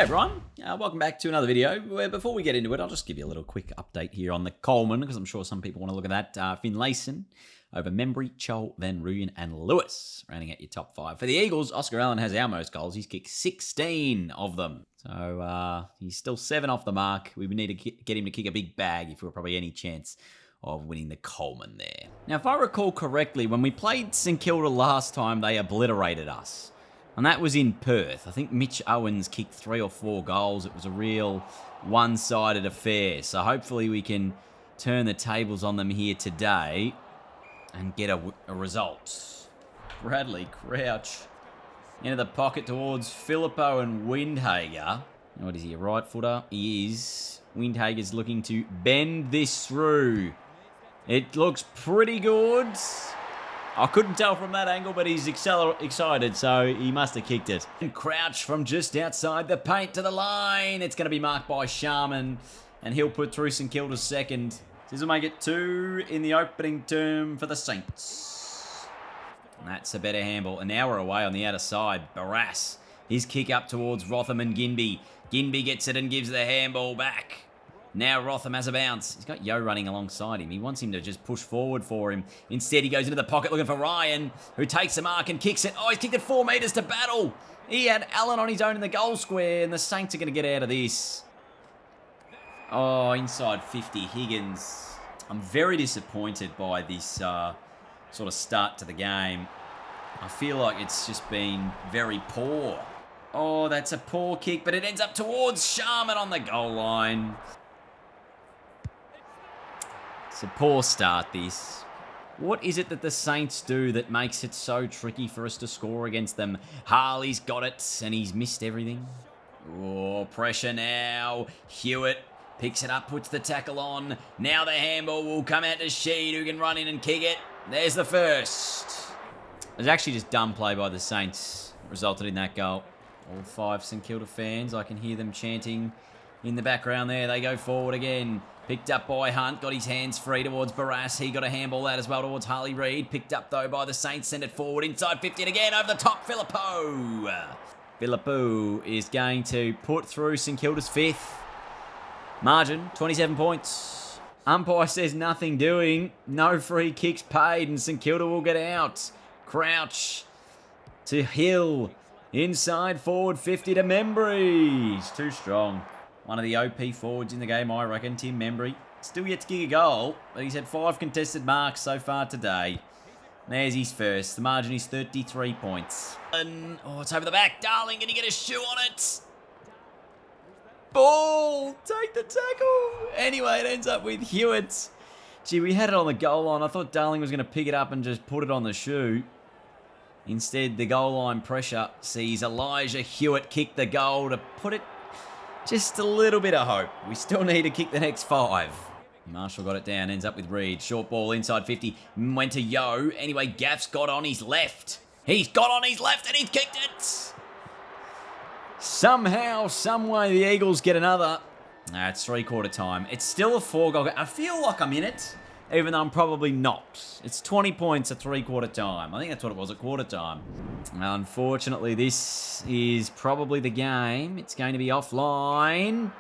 everyone, welcome back to another video. Before we get into it, I'll just give you a little quick update here on the Coleman, because I'm sure some people want to look at that. Finlayson over Membry, Chol, Van Rooyen and Lewis, rounding out your top five. For the Eagles, Oscar Allen has our most goals. He's kicked 16 of them. So he's still 7 off the mark. We would need to get him to kick a big bag if we were probably any chance of winning the Coleman there. Now, if I recall correctly, when we played St Kilda last time, they obliterated us. And that was in Perth. I think Mitch Owens kicked 3 or 4 goals. It was a real one-sided affair. So hopefully we can turn the tables on them here today and get a result. Bradley Crouch into the pocket towards Filippo and Windhager. What is he, a right footer? He is. Windhager's looking to bend this through. It looks pretty good. I couldn't tell from that angle, but he's excited, so he must have kicked it. And Crouch from just outside the paint to the line. It's going to be marked by Sharman, and he'll put through St Kilda's second. This will make it 2 in the opening term for the Saints. And that's a better handball. And now we're away on the outer side. Barras, his kick up towards Rotham and Ginby. Ginby gets it and gives the handball back. Now Rotham has a bounce. He's got Yo running alongside him. He wants him to just push forward for him. Instead, he goes into the pocket looking for Ryan, who takes the mark and kicks it. Oh, he's kicked it 4 metres to Battle. He had Allen on his own in the goal square, and the Saints are going to get out of this. Oh, inside 50, Higgins. I'm very disappointed by this sort of start to the game. I feel like it's just been very poor. Oh, that's a poor kick, but it ends up towards Sharman on the goal line. It's a poor start, this. What is it that the Saints do that makes it so tricky for us to score against them? Harley's got it, and he's missed everything. Oh, pressure now. Hewitt picks it up, puts the tackle on. Now the handball will come out to Sheed, who can run in and kick it. There's the first. It was actually just dumb play by the Saints. Resulted in that goal. All 5 St Kilda fans, I can hear them chanting in the background there. They go forward again. Picked up by Hunt, got his hands free towards Barras. He got a handball out as well towards Harley Reid. Picked up though by the Saints, send it forward inside 50 and again over the top, Filippo. Filippo is going to put through St Kilda's 5th. Margin, 27 points. Umpire says nothing doing. No free kicks paid and St Kilda will get out. Crouch to Hill. Inside forward 50 to Membry. He's too strong. One of the OP forwards in the game, I reckon, Tim Membry. Still yet to kick a goal, but he's had 5 contested marks so far today. There's his first. The margin is 33 points. And, oh, it's over the back. Darling, can he get a shoe on it? Ball! Take the tackle! Anyway, it ends up with Hewitt. Gee, we had it on the goal line. I thought Darling was going to pick it up and just put it on the shoe. Instead, the goal line pressure sees Elijah Hewitt kick the goal to put it just a little bit of hope. We still need to kick the next 5. Marshall got it down, ends up with Reid. Short ball inside 50, went to Yo. Anyway, Gaff's got on his left. He's got on his left and he's kicked it. Somehow, someway, the Eagles get another. It's 3/4 time. It's still a 4-goal game. I feel like I'm in it, even though I'm probably not. It's 20 points at 3/4 time. I think that's what it was at quarter time. Unfortunately, this is probably the game. It's going to be offline.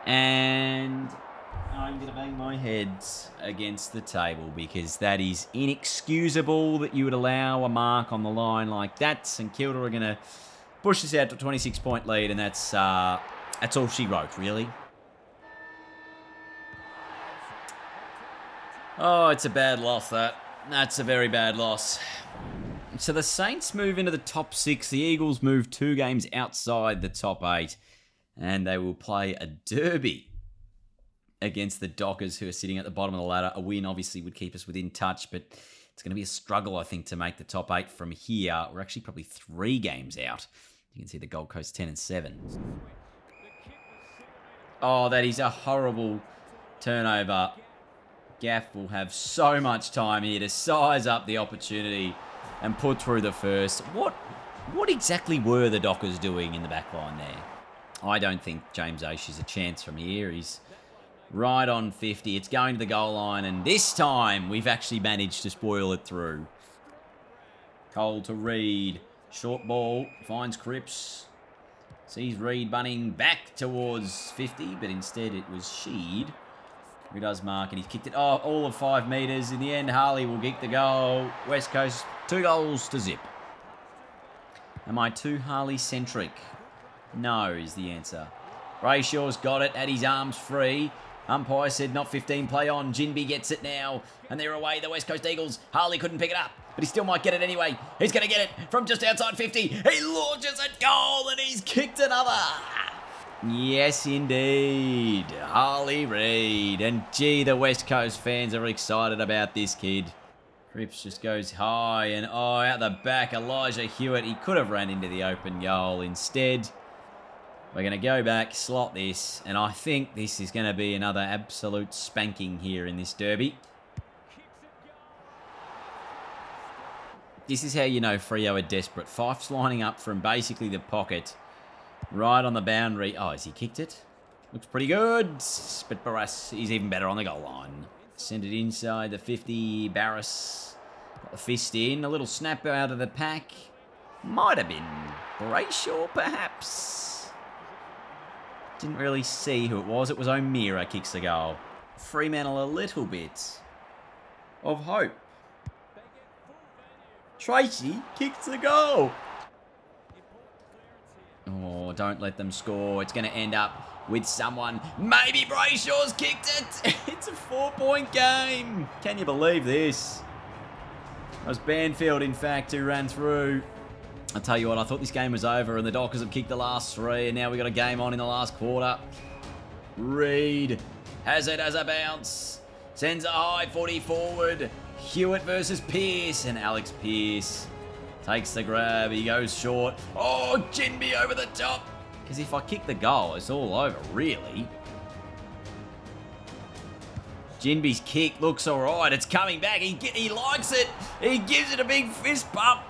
And I'm going to bang my head against the table because that is inexcusable that you would allow a mark on the line like that. St Kilda are going to push this out to a 26-point lead, and that's all she wrote, really. Oh, it's a bad loss, that. That's a very bad loss. So the Saints move into the top 6. The Eagles move 2 games outside the top 8. And they will play a derby against the Dockers, who are sitting at the bottom of the ladder. A win, obviously, would keep us within touch, but it's going to be a struggle, I think, to make the top 8 from here. We're actually probably 3 games out. You can see the Gold Coast 10 and 7. Oh, that is a horrible turnover. Gaff will have so much time here to size up the opportunity and put through the first. What exactly were the Dockers doing in the back line there? I don't think James Aish is a chance from here. He's right on 50. It's going to the goal line, and this time we've actually managed to spoil it through. Cole to Reid. Short ball. Finds Cripps. Sees Reed bunning back towards 50, but instead it was Sheed who does mark, and he's kicked it all of 5 metres. In the end, Harley will kick the goal. West Coast 2 goals to zip. Am I too Harley-centric? No is the answer. Brayshaw's got it at his arms free. Umpire said not 15, play on. Jinby gets it now, and they're away, the West Coast Eagles. Harley couldn't pick it up, but he still might get it anyway. He's going to get it from just outside 50. He launches it, goal, and he's kicked another. Yes, indeed. Harley Reid. And gee, the West Coast fans are excited about this kid. Cripps just goes high, and out the back, Elijah Hewitt. He could have ran into the open goal. Instead, we're going to go back, slot this, and I think this is going to be another absolute spanking here in this derby. This is how you know Freo are desperate. Fyfe's lining up from basically the pocket, right on the boundary. Oh, has he kicked it? Looks pretty good, but Barras is even better on the goal line. Send it inside the 50, Barras got the fist in, a little snap out of the pack. Might have been Brayshaw, perhaps. Didn't really see who it was. It was O'Meara kicks the goal. Fremantle a little bit of hope. Tracy kicks the goal. Oh, don't let them score. It's going to end up with someone. Maybe Brayshaw's kicked it. It's a 4-point game. Can you believe this? It was Banfield, in fact, who ran through. I'll tell you what, I thought this game was over, and the Dockers have kicked the last 3, and now we've got a game on in the last quarter. Reed has it as a bounce. Sends a high footy forward. Hewitt versus Pearce, and Alex Pearce takes the grab. He goes short. Oh, Jinby over the top. Because if I kick the goal, it's all over, really. Jinby's kick looks all right. It's coming back. He likes it. He gives it a big fist bump.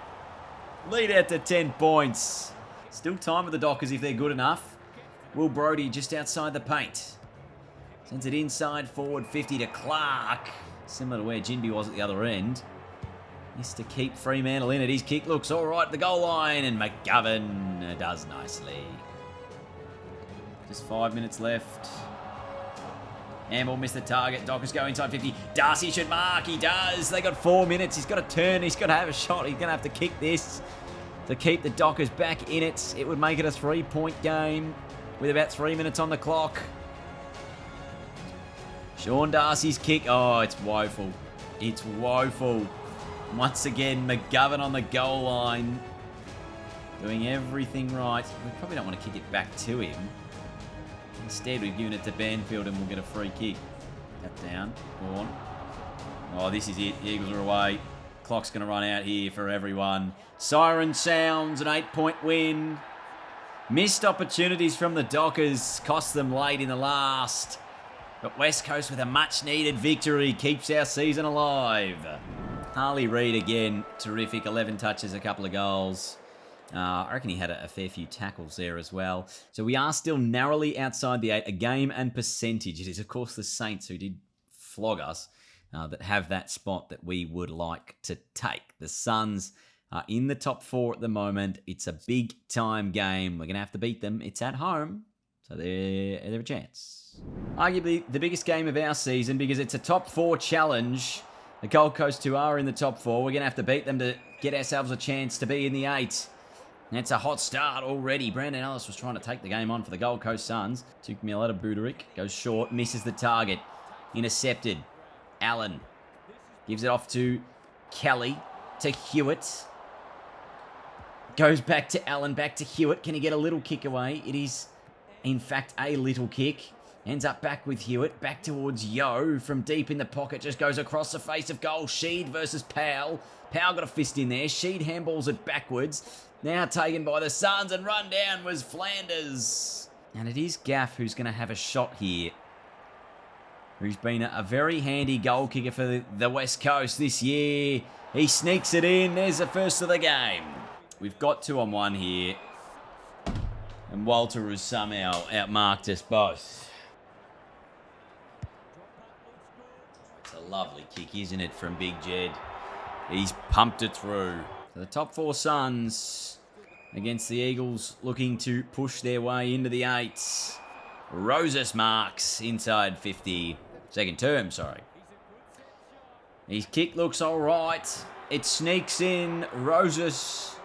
Lead out to 10 points. Still time for the Dockers if they're good enough. Will Brodie just outside the paint. Sends it inside forward 50 to Clark. Similar to where Jinby was at the other end. Is to keep Fremantle in it. His kick looks all right at the goal line, and McGovern does nicely. Just 5 minutes left. Amble missed the target. Dockers go inside 50. Darcy should mark. He does. They got 4 minutes. He's got to turn. He's got to have a shot. He's going to have to kick this to keep the Dockers back in it. It would make it a 3-point game with about 3 minutes on the clock. Sean Darcy's kick. Oh, it's woeful. It's woeful. Once again, McGovern on the goal line. Doing everything right. We probably don't want to kick it back to him. Instead, we've given it to Banfield, and we'll get a free kick. That down. Go on. Oh, this is it. The Eagles are away. Clock's going to run out here for everyone. Siren sounds, an 8-point win. Missed opportunities from the Dockers. Cost them late in the last. But West Coast with a much-needed victory keeps our season alive. Harley Reid again. Terrific. 11 touches, a couple of goals. I reckon he had a fair few tackles there as well. So we are still narrowly outside the 8. A game and percentage. It is, of course, the Saints who did flog us that have that spot that we would like to take. The Suns are in the top 4 at the moment. It's a big-time game. We're going to have to beat them. It's at home, so they're a chance. Arguably the biggest game of our season because it's a top 4 challenge. The Gold Coast, who are in the top 4, we're going to have to beat them to get ourselves a chance to be in the 8. That's a hot start already. Brandon Ellis was trying to take the game on for the Gold Coast Suns. Took Miletta Buderick. Goes short. Misses the target. Intercepted. Allen. Gives it off to Kelly. To Hewitt. Goes back to Allen. Back to Hewitt. Can he get a little kick away? It is, in fact, a little kick. Ends up back with Hewitt. Back towards Yo. From deep in the pocket. Just goes across the face of goal. Sheed versus Powell. Powell got a fist in there. Sheed handballs it backwards. Now taken by the Suns, and run down was Flanders. And it is Gaff who's going to have a shot here. Who's been a very handy goal kicker for the West Coast this year. He sneaks it in. There's the first of the game. We've got 2-on-1 here. And Walter has somehow outmarked us both. It's a lovely kick, isn't it, from Big Jed? He's pumped it through. The top 4 Suns against the Eagles, looking to push their way into the 8s. Roses marks inside 50. Second term, sorry. His kick looks all right. It sneaks in. Roses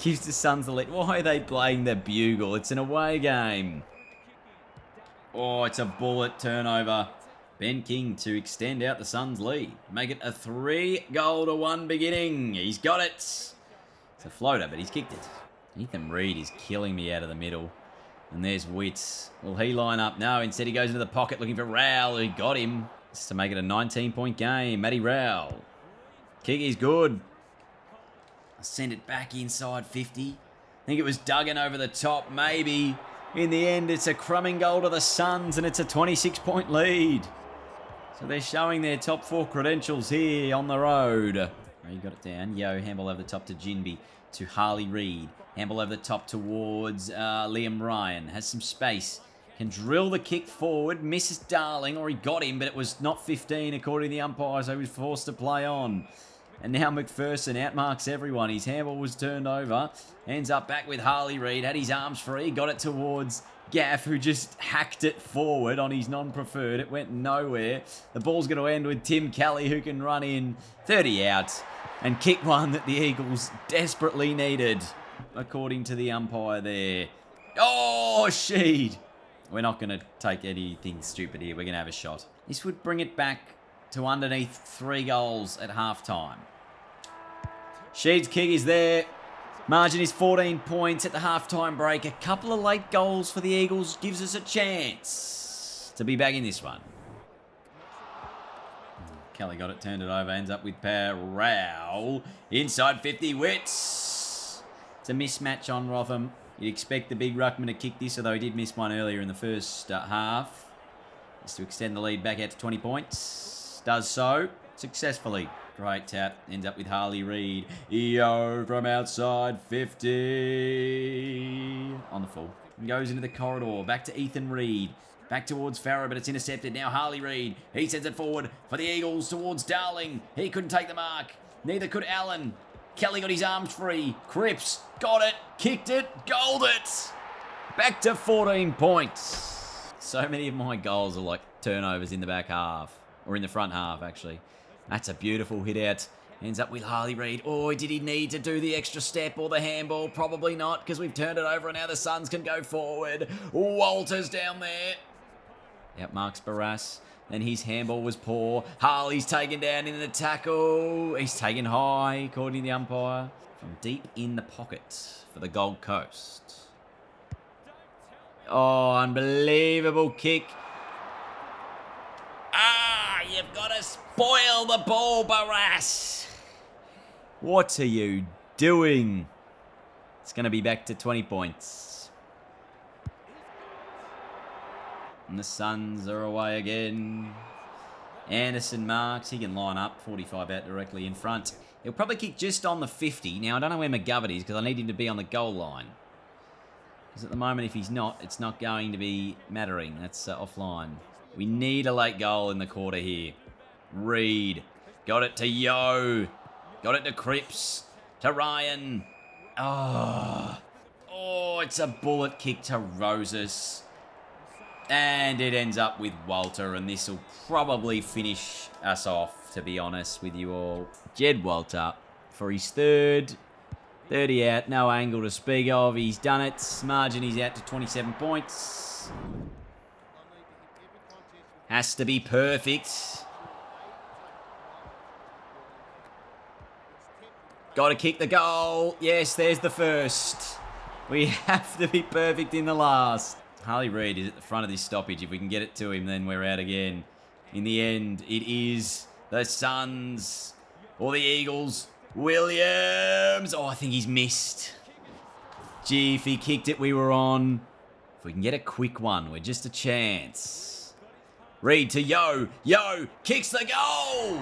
gives the Suns the lead. Why are they playing the bugle? It's an away game. Oh, it's a bullet turnover. Ben King to extend out the Suns' lead. Make it a 3-1 beginning. He's got it. It's a floater, but he's kicked it. Ethan Reed is killing me out of the middle. And there's Witts. Will he line up? No, instead he goes into the pocket looking for Rowell. He got him. Just to make it a 19-point game. Matty Rowell. Kick is good. Send it back inside 50. I think it was Duggan over the top, maybe. In the end, it's a crumbing goal to the Suns, and it's a 26-point lead. So they're showing their top 4 credentials here on the road. Oh, you got it down. Yo, handball over the top to Jinby, to Harley Reid. Handball over the top towards Liam Ryan. Has some space. Can drill the kick forward. Misses Darling, or he got him, but it was not 15 according to the umpire, so he was forced to play on. And now McPherson outmarks everyone. His handball was turned over. Ends up back with Harley Reid. Had his arms free. Got it towards Gaff, who just hacked it forward on his non-preferred. It went nowhere. The ball's going to end with Tim Kelly, who can run in 30 out and kick one that the Eagles desperately needed, according to the umpire there. Oh, Sheed. We're not going to take anything stupid here. We're going to have a shot. This would bring it back to underneath 3 goals at halftime. Sheed's kick is there. Margin is 14 points at the halftime break. A couple of late goals for the Eagles gives us a chance to be back in this one. Kelly got it, turned it over, ends up with Powell. Inside 50, Witts. It's a mismatch on Rotham. You'd expect the big ruckman to kick this, although he did miss one earlier in the first half. Just to extend the lead back out to 20 points. Does so successfully. Great tap. Ends up with Harley Reid. Yo from outside 50. On the full. Goes into the corridor. Back to Ethan Reid. Back towards Farrow, but it's intercepted. Now Harley Reid. He sends it forward for the Eagles towards Darling. He couldn't take the mark. Neither could Allen. Kelly got his arms free. Cripps got it. Kicked it. Goaled it. Back to 14 points. So many of my goals are like turnovers in the back half. Or in the front half, actually. That's a beautiful hit out. Ends up with Harley Reid. Oh, did he need to do the extra step or the handball? Probably not, because we've turned it over and now the Suns can go forward. Walters down there. Yep, Marks Barras. Then his handball was poor. Harley's taken down in the tackle. He's taken high, according to the umpire. From deep in the pocket for the Gold Coast. Oh, unbelievable kick. You've got to spoil the ball, Barras. What are you doing? It's going to be back to 20 points. And the Suns are away again. Anderson marks. He can line up 45 out directly in front. He'll probably kick just on the 50. Now, I don't know where McGovern is because I need him to be on the goal line. Because at the moment, if he's not, it's not going to be mattering. That's offline. We need a late goal in the quarter here. Reid. Got it to Yo. Got it to Cripps. To Ryan. Oh, it's a bullet kick to Roses. And it ends up with Walter. And this will probably finish us off, to be honest with you all. Jed Walter for his third. 30 out. No angle to speak of. He's done it. Margin is out to 27 points. Has to be perfect. Got to kick the goal. Yes, there's the first. We have to be perfect in the last. Harley Reid is at the front of this stoppage. If we can get it to him, then we're out again. In the end, it is the Suns or the Eagles. Williams. Oh, I think he's missed. Gee, if he kicked it, we were on. If we can get a quick one, we're just a chance. Reid to Yo. Yo kicks the goal.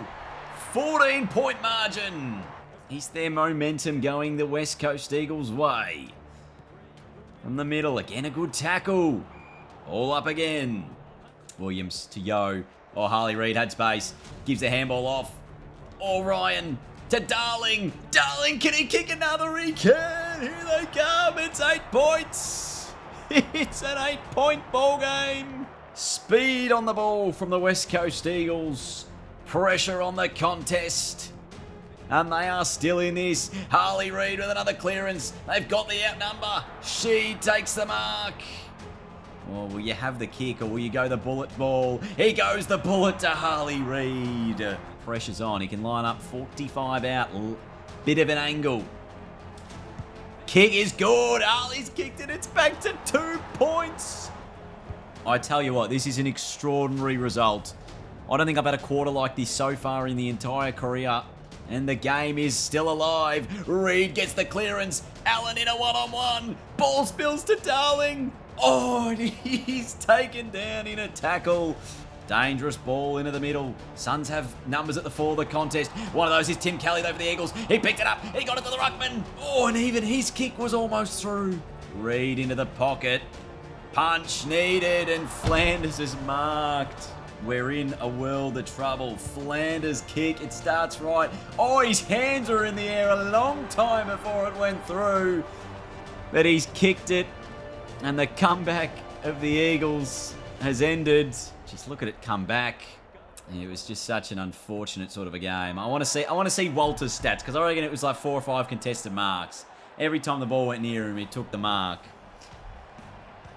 14-point margin. Is their momentum going the West Coast Eagles' way? From the middle, again a good tackle. All up again. Williams to Yo. Oh, Harley Reid had space. Gives the handball off. Oh, Ryan to Darling. Darling, can he kick another? He can. And here they come. It's 8 points. It's an 8-point ball game. Speed on the ball from the West Coast Eagles. Pressure on the contest. And they are still in this. Harley Reid with another clearance. They've got the outnumber. She takes the mark. Well, will you have the kick or will you go the bullet ball? He goes the bullet to Harley Reid. Pressure's on. He can line up 45 out. Bit of an angle. Kick is good. Harley's kicked it. It's back to 2 points. I tell you what, this is an extraordinary result. I don't think I've had a quarter like this so far in the entire career. And the game is still alive. Reid gets the clearance. Allen in a one-on-one. Ball spills to Darling. Oh, and he's taken down in a tackle. Dangerous ball into the middle. Suns have numbers at the fore of the contest. One of those is Tim Kelly over the Eagles. He picked it up. He got it to the ruckman. Oh, and even his kick was almost through. Reid into the pocket. Punch needed, and Flanders is marked. We're in a world of trouble. Flanders kick. It starts right. Oh, his hands were in the air a long time before it went through. But he's kicked it. And the comeback of the Eagles has ended. Just look at it come back. It was just such an unfortunate sort of a game. I want to see Walter's stats, because I reckon it was like 4 or 5 contested marks. Every time the ball went near him, he took the mark.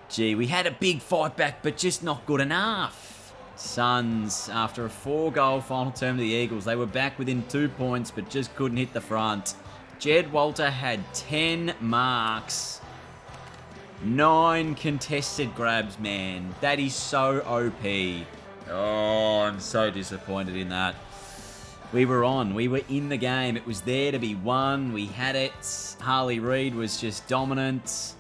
Gee, we had a big fight back, but just not good enough. Suns, after a 4-goal final term to the Eagles, they were back within 2 points, but just couldn't hit the front. Jed Walter had 10 marks. 9 contested grabs, man. That is so OP. Oh, I'm so disappointed in that. We were on. We were in the game. It was there to be won. We had it. Harley Reid was just dominant.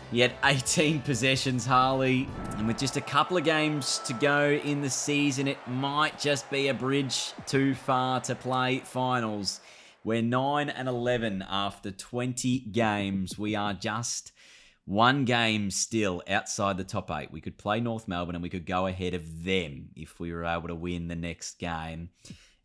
He had 18 possessions, Harley. And with just a couple of games to go in the season, it might just be a bridge too far to play finals. We're 9-11 after 20 games. We are just 1 game still outside the top 8. We could play North Melbourne and we could go ahead of them if we were able to win the next game,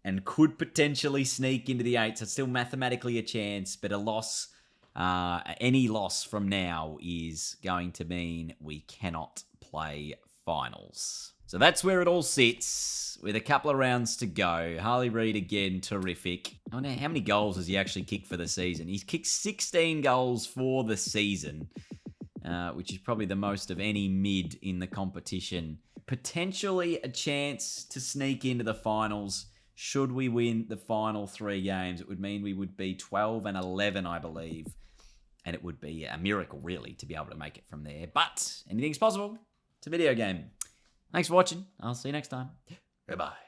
and could potentially sneak into the 8. So it's still mathematically a chance, but a loss, any loss from now is going to mean we cannot play finals. So that's where it all sits, with a couple of rounds to go. Harley Reid again, terrific. I wonder how many goals has he actually kicked for the season? He's kicked 16 goals for the season. Which is probably the most of any mid in the competition. Potentially a chance to sneak into the finals. Should we win the final 3 games, it would mean we would be 12-11, I believe. And it would be a miracle, really, to be able to make it from there. But anything's possible. It's a video game. Thanks for watching. I'll see you next time. Goodbye.